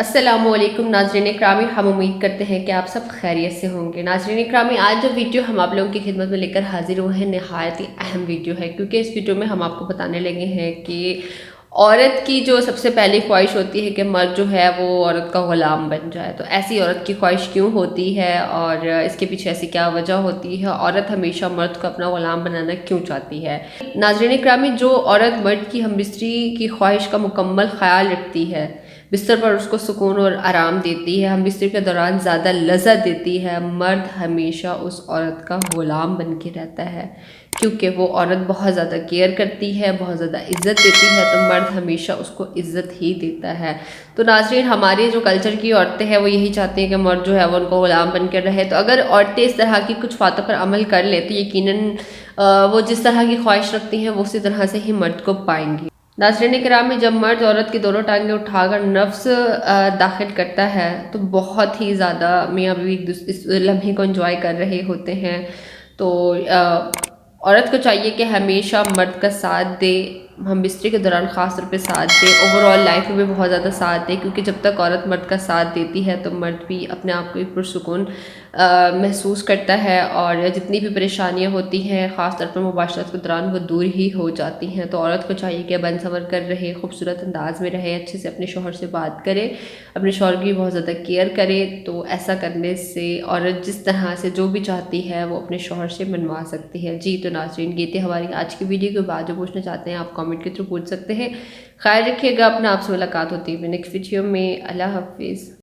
السلام علیکم ناظرین اکرامی، ہم امید کرتے ہیں کہ آپ سب خیریت سے ہوں گے۔ ناظرین اکرامی، آج جو ویڈیو ہم آپ لوگوں کی خدمت میں لے کر حاضر ہوئے ہیں نہایت ہی اہم ویڈیو ہے، کیونکہ اس ویڈیو میں ہم آپ کو بتانے لگے ہیں کہ عورت کی جو سب سے پہلی خواہش ہوتی ہے کہ مرد جو ہے وہ عورت کا غلام بن جائے، تو ایسی عورت کی خواہش کیوں ہوتی ہے اور اس کے پیچھے ایسی کیا وجہ ہوتی ہے؟ عورت ہمیشہ مرد کو اپنا غلام بنانا کیوں چاہتی ہے؟ ناظرین اکرامی، جو عورت مرد کی ہم بستری کی خواہش کا مکمل خیال رکھتی ہے، بستر پر اس کو سکون اور آرام دیتی ہے، ہم بستر کے دوران زیادہ لذت دیتی ہے، مرد ہمیشہ اس عورت کا غلام بن کے رہتا ہے، کیونکہ وہ عورت بہت زیادہ کیئر کرتی ہے، بہت زیادہ عزت دیتی ہے، تو مرد ہمیشہ اس کو عزت ہی دیتا ہے۔ تو ناظرین، ہماری جو کلچر کی عورتیں ہیں وہ یہی چاہتی ہیں کہ مرد جو ہے وہ ان کو غلام بن کر رہے، تو اگر عورتیں اس طرح کی کچھ باتوں پر عمل کر لیں تو یقیناً وہ جس طرح کی خواہش رکھتی ہیں وہ اسی طرح سے ہی مرد کو پائیں گی۔ ناظرین کرام میں جب مرد عورت کی دونوں ٹانگیں اٹھا کر نفس داخل کرتا ہے تو بہت ہی زیادہ میاں بیوی اس لمحے کو انجوائے کر رہے ہوتے ہیں، تو عورت کو چاہیے کہ ہمیشہ مرد کا ساتھ دے، ہم بستری کے دوران خاص طور پہ ساتھ دے، اوور آل لائف میں بھی بہت زیادہ ساتھ دے، کیونکہ جب تک عورت مرد کا ساتھ دیتی ہے تو مرد بھی اپنے آپ کو ایک پرسکون محسوس کرتا ہے، اور جتنی بھی پریشانیاں ہوتی ہیں خاص طور پر مباشرت کے دوران وہ دور ہی ہو جاتی ہیں۔ تو عورت کو چاہیے کہ بن سنور کر رہے، خوبصورت انداز میں رہے، اچھے سے اپنے شوہر سے بات کرے، اپنے شوہر کی بہت زیادہ کیئر کرے، تو ایسا کرنے سے عورت جس طرح سے جو بھی چاہتی ہے وہ اپنے شوہر سے منوا سکتی ہے۔ جی تو ناظرین، یہ تھی ہماری آج کی ویڈیو کے بعد جو پوچھنا چاہتے ہیں آپ کامنٹ کے تھرو پوچھ سکتے ہیں۔ خیال رکھیے گا اپنا، آپ سے ملاقات ہوتی ہے نیکسٹ ویڈیو میں۔ اللہ حافظ۔